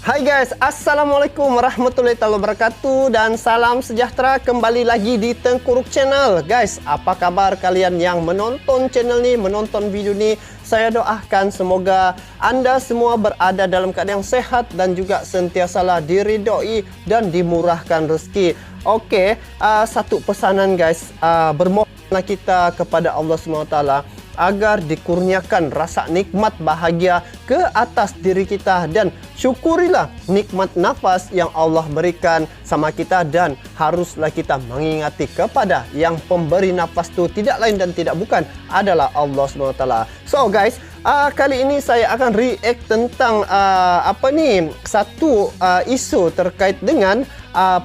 Hai guys, Assalamualaikum warahmatullahi wabarakatuh dan salam sejahtera kembali lagi di Tengkuruk Channel. Guys, apa kabar kalian yang menonton channel ni, menonton video ni? Saya doakan semoga anda semua berada dalam keadaan yang sehat dan juga sentiasalah diridhoi dan dimurahkan rezeki. Okey, satu pesanan guys, bermohonlah kita kepada Allah SWT agar dikurniakan rasa nikmat bahagia ke atas diri kita dan syukurilah nikmat nafas yang Allah berikan sama kita dan haruslah kita mengingati kepada yang pemberi nafas tu tidak lain dan tidak bukan adalah Allah SWT. So guys, kali ini saya akan react tentang satu isu terkait dengan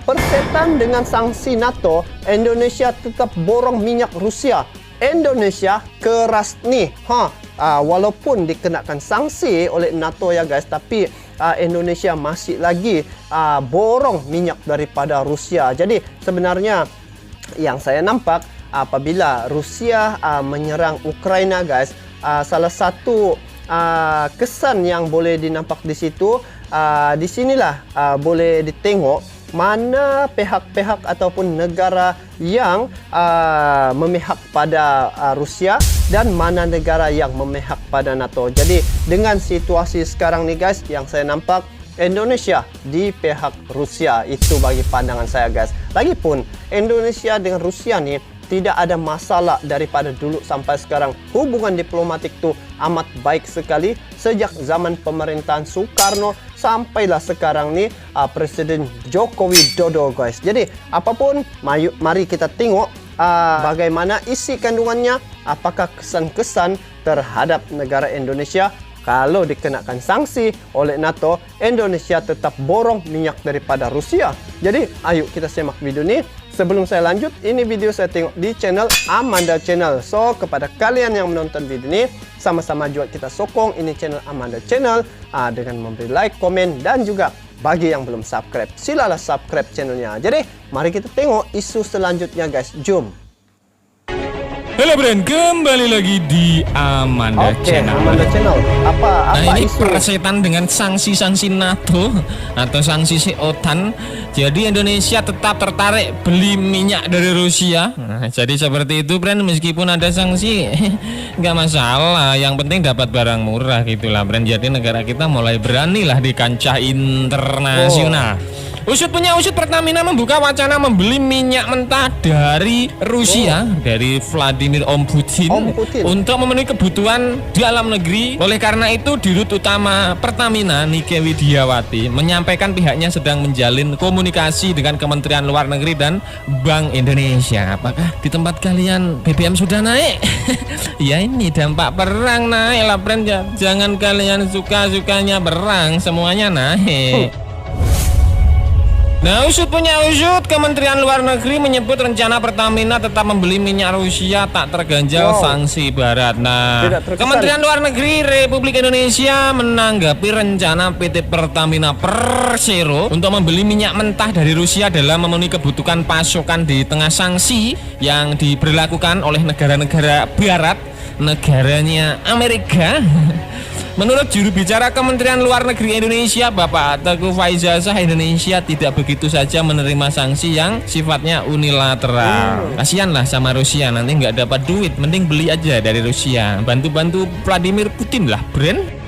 persetan dengan sanksi NATO. Indonesia tetap borong minyak Rusia. Indonesia keras nih, walaupun dikenakan sanksi oleh NATO ya guys, tapi Indonesia masih lagi borong minyak daripada Rusia. Jadi sebenarnya yang saya nampak apabila Rusia menyerang Ukraina guys, salah satu kesan yang boleh dinampak di situ, di sinilah boleh ditengok mana pihak-pihak ataupun negara yang memihak pada Rusia dan mana negara yang memihak pada NATO. Jadi dengan situasi sekarang ni guys, yang saya nampak Indonesia di pihak Rusia, itu bagi pandangan saya guys. Lagipun Indonesia dengan Rusia ni tidak ada masalah daripada dulu sampai sekarang. Hubungan diplomatik tu amat baik sekali sejak zaman pemerintahan Soekarno sampailah sekarang ni Presiden Joko Widodo guys. Jadi apapun, mari kita tengok bagaimana isi kandungannya, apakah kesan-kesan terhadap negara Indonesia kalau dikenakan sanksi oleh NATO. Indonesia tetap borong minyak daripada Rusia. Jadi ayo kita simak video ni. Sebelum saya lanjut, ini video saya tengok di channel Amanda Channel. So, kepada kalian yang menonton video ini, sama-sama juga kita sokong ini channel Amanda Channel dengan memberi like, komen, dan juga bagi yang belum subscribe, silalah subscribe channelnya. Jadi, mari kita tengok isu selanjutnya guys. Jom. Halo Bren, kembali lagi di Amanda Channel. Amanda Channel. Apa ini isu? persetan dengan sanksi-sanksi NATO atau sanksi OTAN. Jadi Indonesia tetap tertarik beli minyak dari Rusia. Jadi seperti itu Bren, meskipun ada sanksi nggak masalah. Yang penting dapat barang murah gitulah Bren. Jadi negara kita mulai beranilah di kancah internasional. Usut punya usut, Pertamina membuka wacana membeli minyak mentah dari Rusia, dari Vladimir Putin untuk memenuhi kebutuhan dalam negeri. Oleh karena itu, Dirut Utama Pertamina Nike Widiawati menyampaikan pihaknya sedang menjalin komunikasi dengan Kementerian Luar Negeri dan Bank Indonesia. Apakah di tempat kalian BBM sudah naik? Ya ini dampak perang naik lah Bren. Jangan kalian suka-sukanya perang, semuanya naik. Nah, usut punya usut, Kementerian Luar Negeri menyebut rencana Pertamina tetap membeli minyak Rusia tak terganjal sanksi Barat. Nah, Kementerian Luar Negeri Republik Indonesia menanggapi rencana PT Pertamina Persero untuk membeli minyak mentah dari Rusia dalam memenuhi kebutuhan pasokan di tengah sanksi yang diberlakukan oleh negara-negara Barat, negaranya Amerika. Menurut juru bicara Kementerian Luar Negeri Indonesia, Bapak Teguh Faizazah, Indonesia tidak begitu saja menerima sanksi yang sifatnya unilateral. Kasianlah sama Rusia, nanti nggak dapat duit, mending beli aja dari Rusia. Bantu-bantu Vladimir Putin lah, Bren.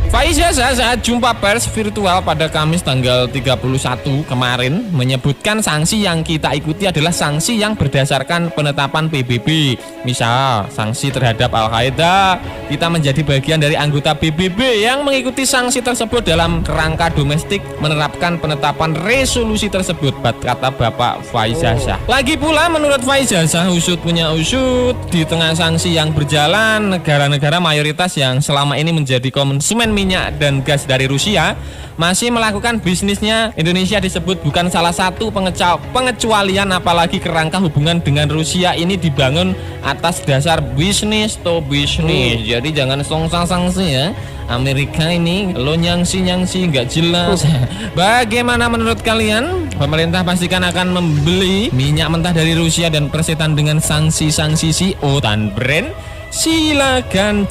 Faizazah saat jumpa pers virtual pada Kamis tanggal 31 kemarin menyebutkan sanksi yang kita ikuti adalah sanksi yang berdasarkan penetapan PBB. Misal, sanksi terhadap Al-Qaeda, kita menjadi bagian dari anggota PBB yang mengikuti sanksi tersebut dalam kerangka domestik menerapkan penetapan resolusi tersebut, kata Bapak Faizazah. Lagi pula menurut Faizazah, usut punya usut, di tengah sanksi yang berjalan, negara-negara mayoritas yang selama ini menjadi konsumen minyak dan gas dari Rusia masih melakukan bisnisnya. Indonesia disebut bukan salah satu pengecualian, apalagi kerangka hubungan dengan Rusia ini dibangun atas dasar bisnis to bisnis. Jadi jangan sanksi ya. Amerika ini lo nyangsi nggak jelas. Bagaimana menurut kalian? Pemerintah pastikan akan membeli minyak mentah dari Rusia dan persetan dengan sanksi si OTAN, Bren. Silakan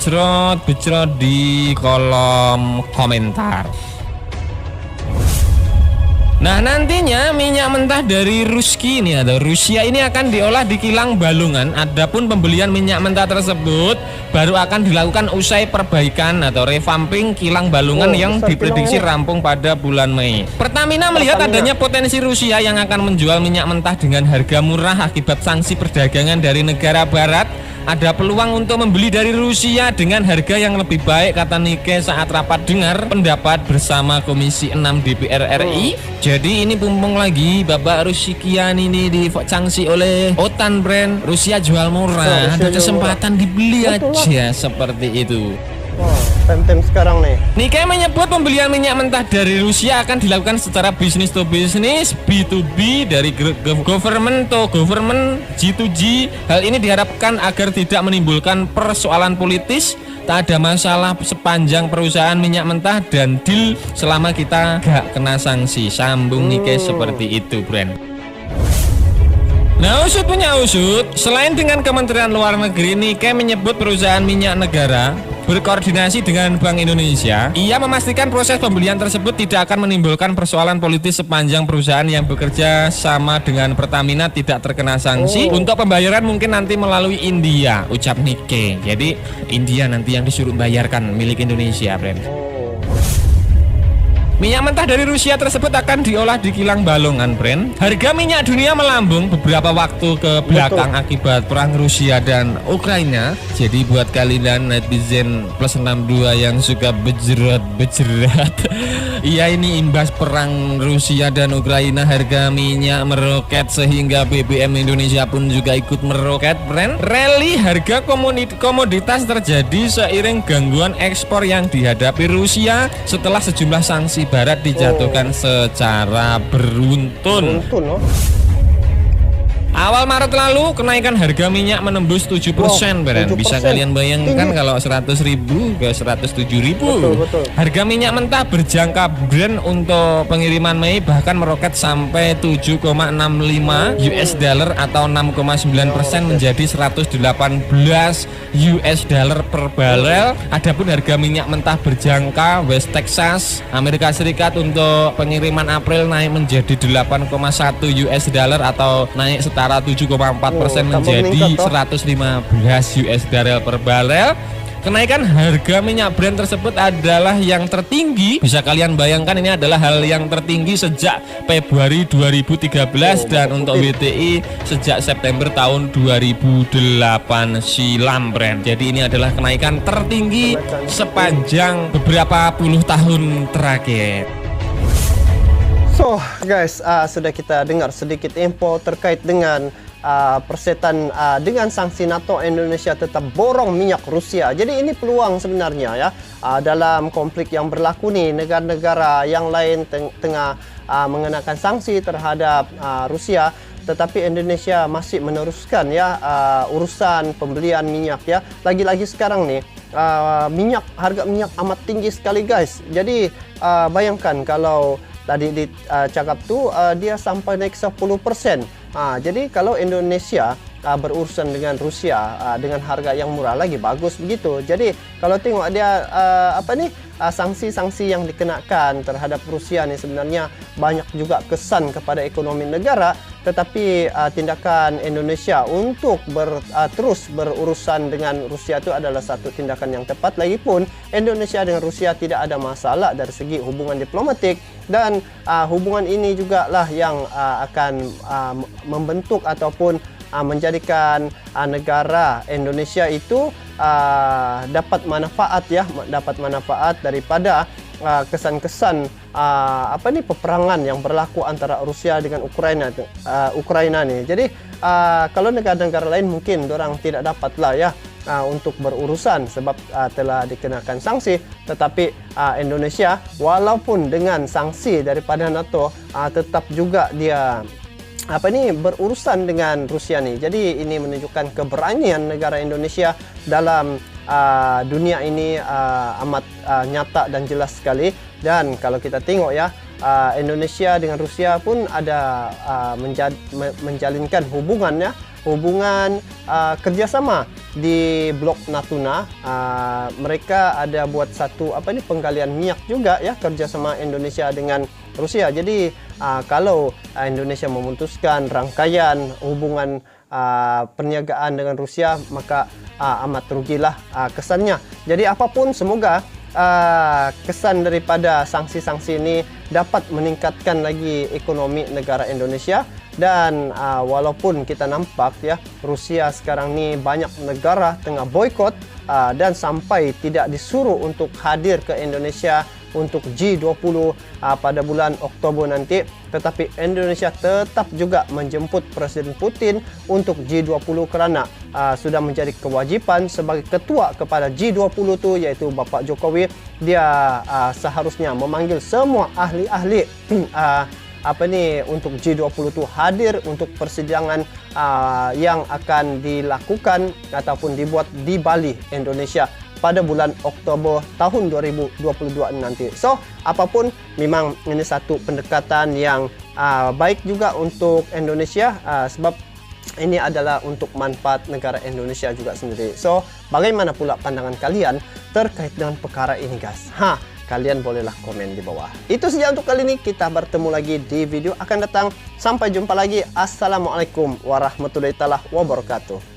bejrot di kolom komentar. Nah, nantinya minyak mentah dari Ruski ini atau Rusia ini akan diolah di kilang Balungan. Adapun pembelian minyak mentah tersebut baru akan dilakukan usai perbaikan atau revamping kilang Balungan yang diprediksi rampung pada bulan Mei. Pertamina melihat adanya potensi Rusia yang akan menjual minyak mentah dengan harga murah akibat sanksi perdagangan dari negara barat. Ada peluang untuk membeli dari Rusia dengan harga yang lebih baik, kata Nikkei saat rapat dengar pendapat bersama Komisi 6 DPR RI. Jadi ini mumpung lagi Bapak Rusikian ini disangsi oleh OTAN brand, Rusia jual murah, ada kesempatan dibeli aja seperti itu. Tem-tem sekarang nih. Nikkei menyebut pembelian minyak mentah dari Rusia akan dilakukan secara bisnis to bisnis, B2B, dari government to government, G2G. Hal ini diharapkan agar tidak menimbulkan persoalan politis. Tak ada masalah sepanjang perusahaan minyak mentah dan deal selama kita gak kena sanksi. Sambung Nikkei seperti itu, brand. Nah, usut punya usut. Selain dengan Kementerian Luar Negeri, Nikkei menyebut perusahaan minyak negara berkoordinasi dengan Bank Indonesia. Ia memastikan proses pembelian tersebut tidak akan menimbulkan persoalan politis sepanjang perusahaan yang bekerja sama dengan Pertamina tidak terkena sanksi. Untuk pembayaran mungkin nanti melalui India, ucap Nikkei. Jadi India nanti yang disuruh bayarkan milik Indonesia, brand. Minyak mentah dari Rusia tersebut akan diolah di kilang Balongan, brand. Harga minyak dunia melambung beberapa waktu ke belakang akibat perang Rusia dan Ukraina. Jadi buat kalian netizen plus 62 yang suka bejrot, iya, ini imbas perang Rusia dan Ukraina, harga minyak meroket sehingga BBM Indonesia pun juga ikut meroket, brand. Rally harga komoditas terjadi seiring gangguan ekspor yang dihadapi Rusia setelah sejumlah sanksi barat dijatuhkan secara beruntun. Awal Maret lalu kenaikan harga minyak menembus 7%, Beren. Bisa kalian bayangkan kalau 100.000 ke 107.000. Betul. Harga minyak mentah berjangka Brent untuk pengiriman Mei bahkan meroket sampai 7,65 US dollar atau 6,9% menjadi 118 US dollar per barel. Adapun harga minyak mentah berjangka West Texas, Amerika Serikat untuk pengiriman April naik menjadi 8,1 US dollar atau naik setara 7,4% menjadi 115 US dollar per barel. Kenaikan harga minyak Brent tersebut adalah yang tertinggi. Bisa kalian bayangkan, ini adalah hal yang tertinggi sejak Februari 2013 dan untuk WTI sejak September tahun 2008 silam, Brent. Jadi ini adalah kenaikan tertinggi sepanjang beberapa puluh tahun terakhir. So guys, sudah kita dengar sedikit info terkait dengan persetan dengan sanksi NATO. Indonesia tetap borong minyak Rusia. Jadi ini peluang sebenarnya ya, dalam konflik yang berlaku nih. Negara-negara yang lain tengah mengenakan sanksi terhadap Rusia, tetapi Indonesia masih meneruskan ya urusan pembelian minyak ya. Lagi-lagi sekarang nih harga minyak amat tinggi sekali guys. Jadi bayangkan kalau tadi dicakap tuh dia sampai naik 10%. Jadi kalau Indonesia berurusan dengan Rusia dengan harga yang murah lagi bagus begitu. Jadi kalau tengok dia sanksi-sanksi yang dikenakan terhadap Rusia nih sebenarnya banyak juga kesan kepada ekonomi negara, tetapi tindakan Indonesia untuk terus berurusan dengan Rusia itu adalah satu tindakan yang tepat. Lagipun Indonesia dengan Rusia tidak ada masalah dari segi hubungan diplomatik, dan hubungan ini juga lah yang akan membentuk ataupun menjadikan negara Indonesia itu dapat manfaat daripada kesan-kesan peperangan yang berlaku antara Rusia dengan Ukraina nih. Jadi kalau negara-negara lain mungkin orang tidak dapatlah ya untuk berurusan sebab telah dikenakan sanksi, tetapi Indonesia walaupun dengan sanksi daripada NATO tetap juga dia berurusan dengan Rusia nih. Jadi ini menunjukkan keberanian negara Indonesia dalam dunia ini amat nyata dan jelas sekali. Dan kalau kita tengok ya, Indonesia dengan Rusia pun ada menjalinkan hubungannya hubungan kerjasama di Blok Natuna. Mereka ada buat satu penggalian minyak juga ya, kerjasama Indonesia dengan Rusia. Jadi kalau Indonesia memutuskan rangkaian hubungan perniagaan dengan Rusia, maka amat rugilah kesannya. Jadi apapun, semoga kesan daripada sanksi-sanksi ini dapat meningkatkan lagi ekonomi negara Indonesia. Dan walaupun kita nampak ya, Rusia sekarang ni banyak negara tengah boykot dan sampai tidak disuruh untuk hadir ke Indonesia untuk G20 pada bulan Oktober nanti, tetapi Indonesia tetap juga menjemput Presiden Putin untuk G20 kerana sudah menjadi kewajipan sebagai ketua kepada G20 tu, yaitu Bapak Jokowi. Dia seharusnya memanggil semua ahli-ahli untuk G20 tu hadir untuk persidangan yang akan dilakukan ataupun dibuat di Bali, Indonesia pada bulan Oktober tahun 2022 nanti. So, apapun, memang ini satu pendekatan yang baik juga untuk Indonesia sebab ini adalah untuk manfaat negara Indonesia juga sendiri. So, bagaimana pula pandangan kalian terkait dengan perkara ini, guys? Kalian bolehlah komen di bawah. Itu saja untuk kali ini. Kita bertemu lagi di video akan datang. Sampai jumpa lagi. Assalamualaikum warahmatullahi wabarakatuh.